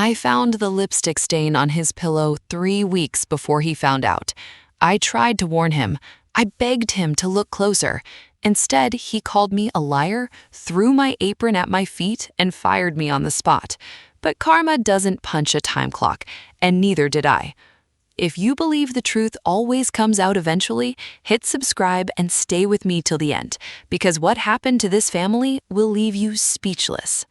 I found the lipstick stain on his pillow 3 weeks before he found out. I tried to warn him. I begged him to look closer. Instead, he called me a liar, threw my apron at my feet, and fired me on the spot. But karma doesn't punch a time clock, and neither did I. If you believe the truth always comes out eventually, hit subscribe and stay with me till the end, because what happened to this family will leave you speechless.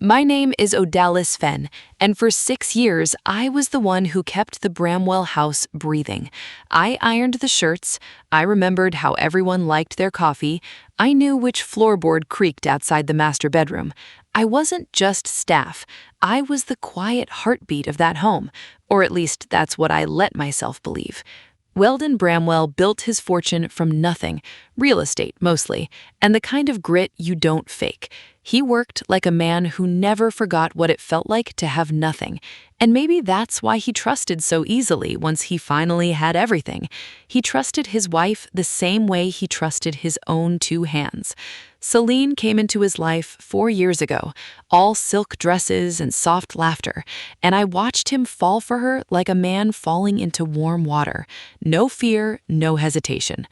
My name is Odalys Fenn, and for 6 years, I was the one who kept the Bramwell house breathing. I ironed the shirts, I remembered how everyone liked their coffee, I knew which floorboard creaked outside the master bedroom. I wasn't just staff, I was the quiet heartbeat of that home, or at least that's what I let myself believe. Weldon Bramwell built his fortune from nothing, real estate mostly, and the kind of grit you don't fake. He worked like a man who never forgot what it felt like to have nothing, and maybe that's why he trusted so easily once he finally had everything. He trusted his wife the same way he trusted his own 2 hands. Celine came into his life 4 years ago, all silk dresses and soft laughter, and I watched him fall for her like a man falling into warm water. No fear, no hesitation.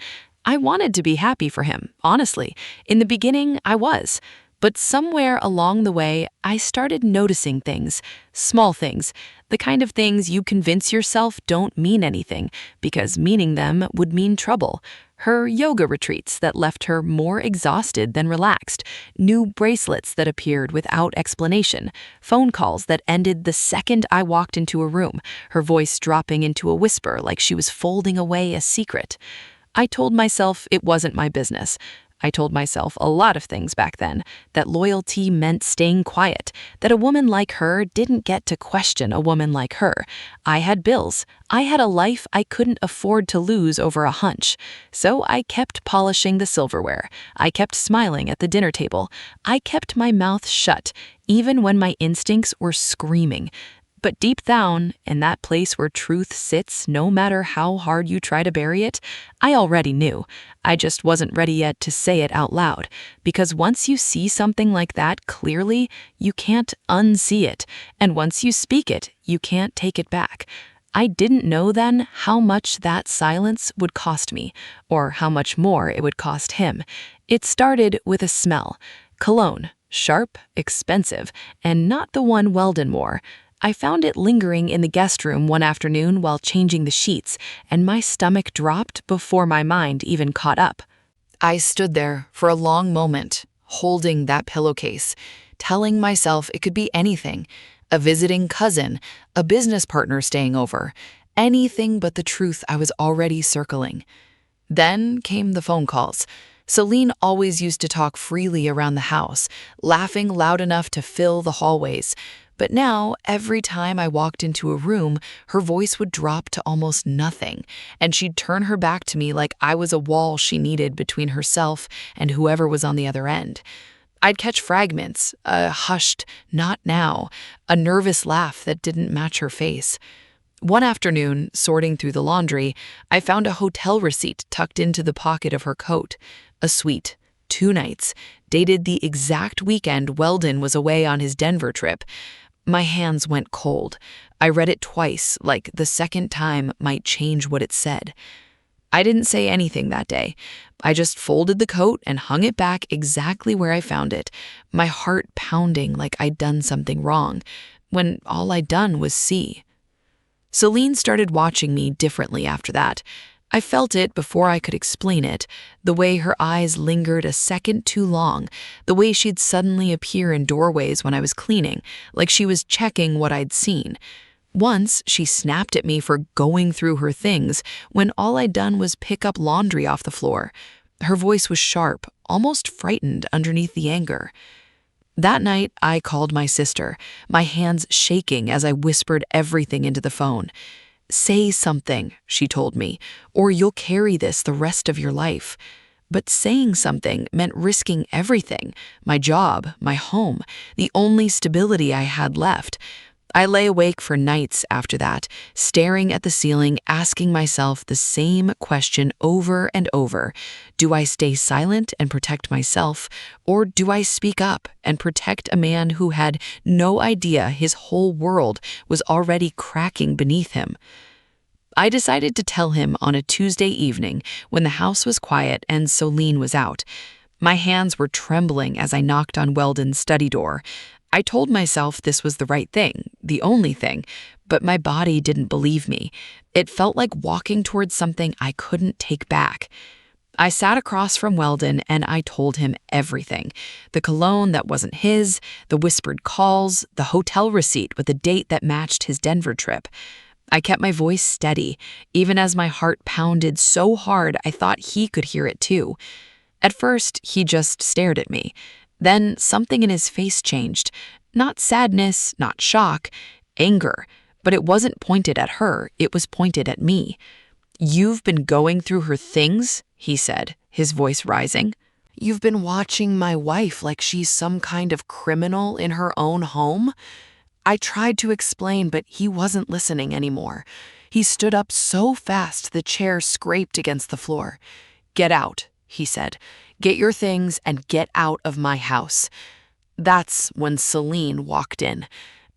I wanted to be happy for him, honestly. In the beginning, I was. But somewhere along the way, I started noticing things, small things, the kind of things you convince yourself don't mean anything, because meaning them would mean trouble. Her yoga retreats that left her more exhausted than relaxed, new bracelets that appeared without explanation, phone calls that ended the second I walked into a room, her voice dropping into a whisper like she was folding away a secret. I told myself it wasn't my business. I told myself a lot of things back then, that loyalty meant staying quiet, that a woman like her didn't get to question a woman like her. I had bills. I had a life I couldn't afford to lose over a hunch. So I kept polishing the silverware. I kept smiling at the dinner table. I kept my mouth shut, even when my instincts were screaming. But deep down, in that place where truth sits no matter how hard you try to bury it, I already knew. I just wasn't ready yet to say it out loud, because once you see something like that clearly, you can't unsee it, and once you speak it, you can't take it back. I didn't know then how much that silence would cost me, or how much more it would cost him. It started with a smell. Cologne. Sharp, expensive, and not the one Weldon wore. I found it lingering in the guest room one afternoon while changing the sheets, and my stomach dropped before my mind even caught up. I stood there for a long moment, holding that pillowcase, telling myself it could be anything, a visiting cousin, a business partner staying over, anything but the truth I was already circling. Then came the phone calls. Celine always used to talk freely around the house, laughing loud enough to fill the hallways. But now, every time I walked into a room, her voice would drop to almost nothing, and she'd turn her back to me like I was a wall she needed between herself and whoever was on the other end. I'd catch fragments, a hushed, "not now," a nervous laugh that didn't match her face. One afternoon, sorting through the laundry, I found a hotel receipt tucked into the pocket of her coat. A suite, 2 nights, dated the exact weekend Weldon was away on his Denver trip. My hands went cold. I read it twice, like the second time might change what it said. I didn't say anything that day. I just folded the coat and hung it back exactly where I found it, my heart pounding like I'd done something wrong, when all I'd done was see. Celine started watching me differently after that. I felt it before I could explain it, the way her eyes lingered a second too long, the way she'd suddenly appear in doorways when I was cleaning, like she was checking what I'd seen. Once, she snapped at me for going through her things when all I'd done was pick up laundry off the floor. Her voice was sharp, almost frightened underneath the anger. That night, I called my sister, my hands shaking as I whispered everything into the phone. "Say something," she told me, "or you'll carry this the rest of your life." But saying something meant risking everything, my job, my home, the only stability I had left. I lay awake for nights after that, staring at the ceiling, asking myself the same question over and over. Do I stay silent and protect myself, or do I speak up and protect a man who had no idea his whole world was already cracking beneath him? I decided to tell him on a Tuesday evening when the house was quiet and Solene was out. My hands were trembling as I knocked on Weldon's study door. I told myself this was the right thing, the only thing, but my body didn't believe me. It felt like walking towards something I couldn't take back. I sat across from Weldon and I told him everything. The cologne that wasn't his, the whispered calls, the hotel receipt with a date that matched his Denver trip. I kept my voice steady, even as my heart pounded so hard I thought he could hear it too. At first, he just stared at me. Then something in his face changed. Not sadness, not shock, anger. But it wasn't pointed at her, it was pointed at me. "You've been going through her things," he said, his voice rising. "You've been watching my wife like she's some kind of criminal in her own home?" I tried to explain, but he wasn't listening anymore. He stood up so fast the chair scraped against the floor. "Get out," he said. "Get your things and get out of my house." That's when Selene walked in.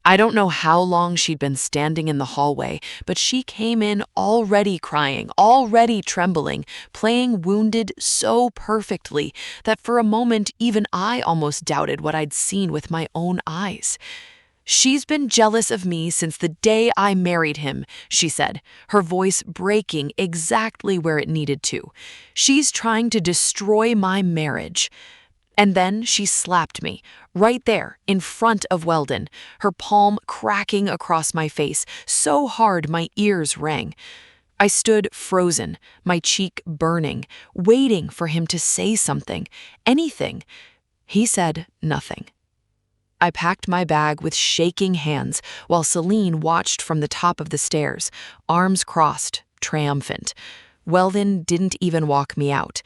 I don't know how long she'd been standing in the hallway, but she came in already crying, already trembling, playing wounded so perfectly that for a moment even I almost doubted what I'd seen with my own eyes. "She's been jealous of me since the day I married him," she said, her voice breaking exactly where it needed to. "She's trying to destroy my marriage." And then she slapped me, right there, in front of Weldon, her palm cracking across my face, so hard my ears rang. I stood frozen, my cheek burning, waiting for him to say something, anything. He said nothing. I packed my bag with shaking hands while Selene watched from the top of the stairs, arms crossed, triumphant. Weldon didn't even walk me out.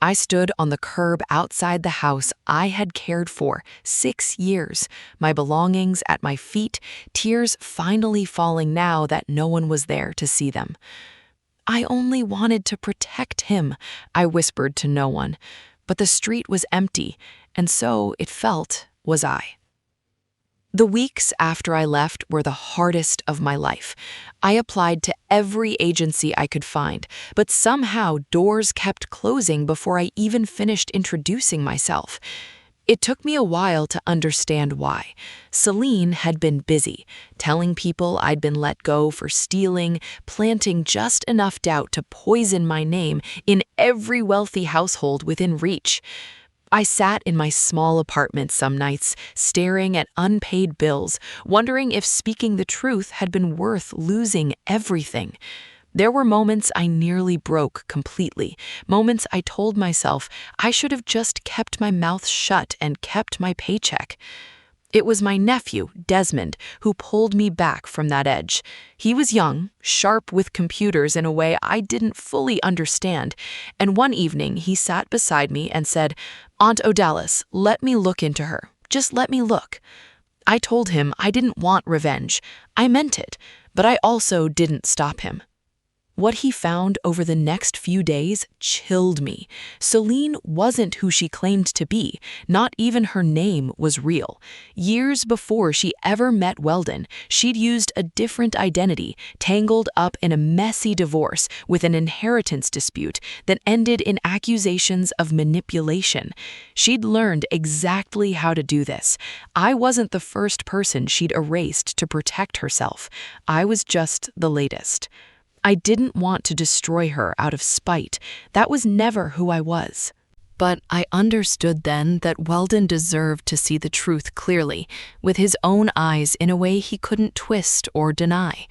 I stood on the curb outside the house I had cared for 6 years, my belongings at my feet, tears finally falling now that no one was there to see them. "I only wanted to protect him," I whispered to no one. But the street was empty, and so, it felt, was I. The weeks after I left were the hardest of my life. I applied to every agency I could find, but somehow doors kept closing before I even finished introducing myself. It took me a while to understand why. Selene had been busy, telling people I'd been let go for stealing, planting just enough doubt to poison my name in every wealthy household within reach. I sat in my small apartment some nights, staring at unpaid bills, wondering if speaking the truth had been worth losing everything. There were moments I nearly broke completely, moments I told myself I should have just kept my mouth shut and kept my paycheck. It was my nephew, Desmond, who pulled me back from that edge. He was young, sharp with computers in a way I didn't fully understand, and one evening he sat beside me and said, "Aunt Odalys, let me look into her. Just let me look." I told him I didn't want revenge. I meant it, but I also didn't stop him. What he found over the next few days chilled me. Selene wasn't who she claimed to be. Not even her name was real. Years before she ever met Weldon, she'd used a different identity, tangled up in a messy divorce with an inheritance dispute that ended in accusations of manipulation. She'd learned exactly how to do this. I wasn't the first person she'd erased to protect herself. I was just the latest. I didn't want to destroy her out of spite. That was never who I was. But I understood then that Weldon deserved to see the truth clearly, with his own eyes in a way he couldn't twist or deny.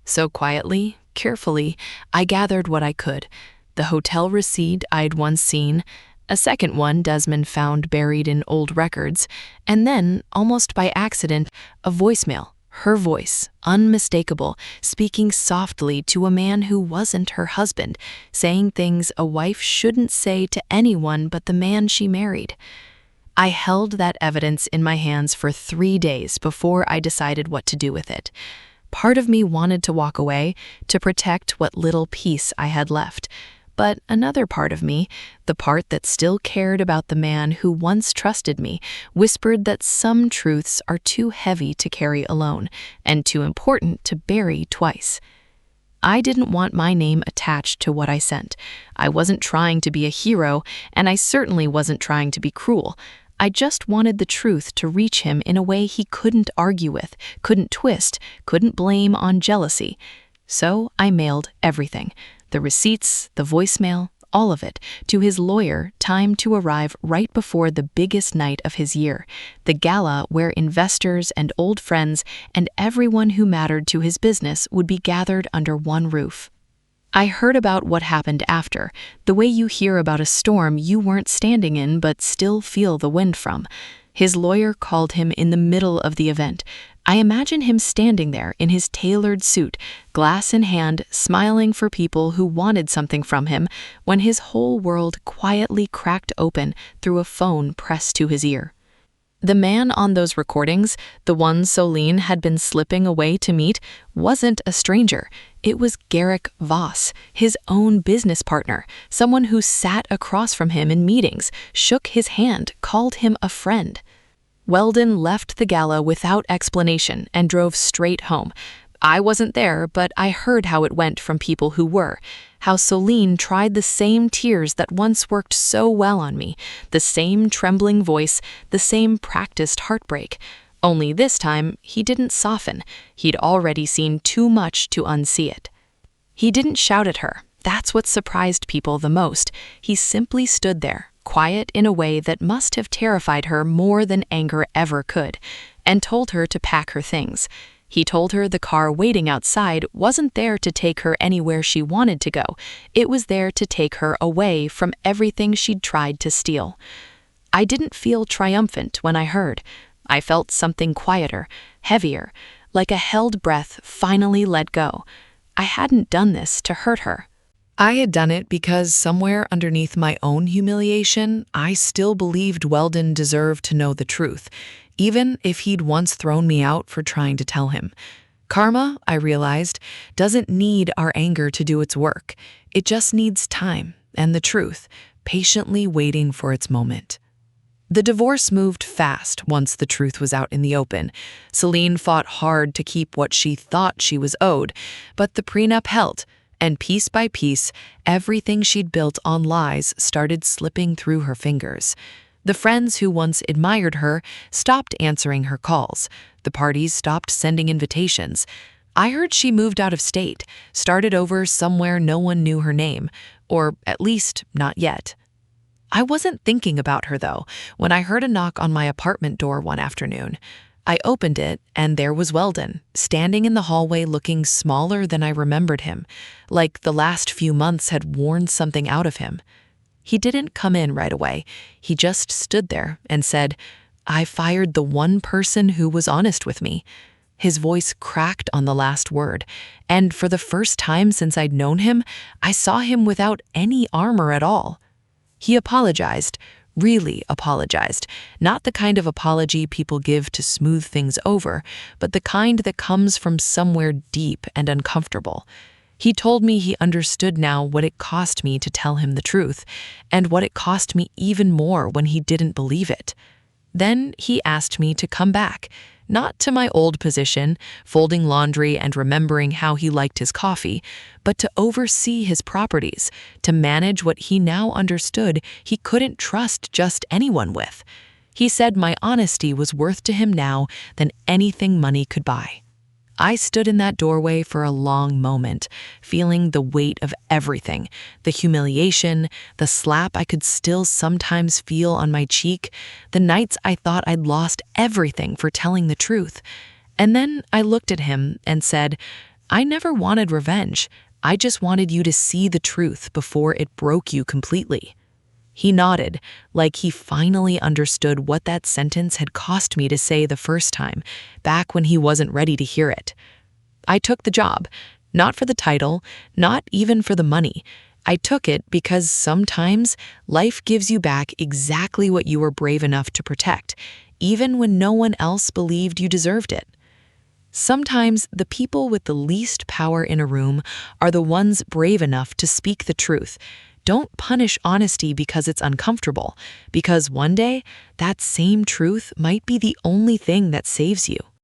So quietly, carefully, I gathered what I could. The hotel receipt I'd once seen, a second one Desmond found buried in old records, and then, almost by accident, a voicemail. Her voice, unmistakable, speaking softly to a man who wasn't her husband, saying things a wife shouldn't say to anyone but the man she married. I held that evidence in my hands for 3 days before I decided what to do with it. Part of me wanted to walk away to protect what little peace I had left. But another part of me, the part that still cared about the man who once trusted me, whispered that some truths are too heavy to carry alone and too important to bury twice. I didn't want my name attached to what I sent. I wasn't trying to be a hero, and I certainly wasn't trying to be cruel. I just wanted the truth to reach him in a way he couldn't argue with, couldn't twist, couldn't blame on jealousy. So I mailed everything, the receipts, the voicemail, all of it, to his lawyer, timed to arrive right before the biggest night of his year, the gala where investors and old friends and everyone who mattered to his business would be gathered under one roof. I heard about what happened after, the way you hear about a storm you weren't standing in but still feel the wind from. His lawyer called him in the middle of the event. I imagine him standing there in his tailored suit, glass in hand, smiling for people who wanted something from him, when his whole world quietly cracked open through a phone pressed to his ear. The man on those recordings, the one Solene had been slipping away to meet, wasn't a stranger. It was Garrick Voss, his own business partner, someone who sat across from him in meetings, shook his hand, called him a friend. Weldon left the gala without explanation and drove straight home. I wasn't there, but I heard how it went from people who were, how Solene tried the same tears that once worked so well on me, the same trembling voice, the same practiced heartbreak. Only this time, he didn't soften. He'd already seen too much to unsee it. He didn't shout at her. That's what surprised people the most. He simply stood there, quiet in a way that must have terrified her more than anger ever could, and told her to pack her things. He told her the car waiting outside wasn't there to take her anywhere she wanted to go. It was there to take her away from everything she'd tried to steal. I didn't feel triumphant when I heard. I felt something quieter, heavier, like a held breath finally let go. I hadn't done this to hurt her. I had done it because somewhere underneath my own humiliation, I still believed Weldon deserved to know the truth, even if he'd once thrown me out for trying to tell him. Karma, I realized, doesn't need our anger to do its work. It just needs time and the truth, patiently waiting for its moment. The divorce moved fast once the truth was out in the open. Solene fought hard to keep what she thought she was owed, but the prenup held. And piece by piece, everything she'd built on lies started slipping through her fingers. The friends who once admired her stopped answering her calls. The parties stopped sending invitations. I heard she moved out of state, started over somewhere no one knew her name, or at least not yet. I wasn't thinking about her, though, when I heard a knock on my apartment door one afternoon. I opened it, and there was Weldon, standing in the hallway looking smaller than I remembered him, like the last few months had worn something out of him. He didn't come in right away. He just stood there and said, "I fired the one person who was honest with me." His voice cracked on the last word, and for the first time since I'd known him, I saw him without any armor at all. He apologized. Really apologized. Not the kind of apology people give to smooth things over, but the kind that comes from somewhere deep and uncomfortable. He told me he understood now what it cost me to tell him the truth, and what it cost me even more when he didn't believe it. Then he asked me to come back, not to my old position, folding laundry and remembering how he liked his coffee, but to oversee his properties, to manage what he now understood he couldn't trust just anyone with. He said my honesty was worth to him now than anything money could buy. I stood in that doorway for a long moment, feeling the weight of everything, the humiliation, the slap I could still sometimes feel on my cheek, the nights I thought I'd lost everything for telling the truth. And then I looked at him and said, "I never wanted revenge. I just wanted you to see the truth before it broke you completely." He nodded, like he finally understood what that sentence had cost me to say the first time, back when he wasn't ready to hear it. I took the job, not for the title, not even for the money. I took it because sometimes life gives you back exactly what you were brave enough to protect, even when no one else believed you deserved it. Sometimes the people with the least power in a room are the ones brave enough to speak the truth. Don't punish honesty because it's uncomfortable, because one day that same truth might be the only thing that saves you.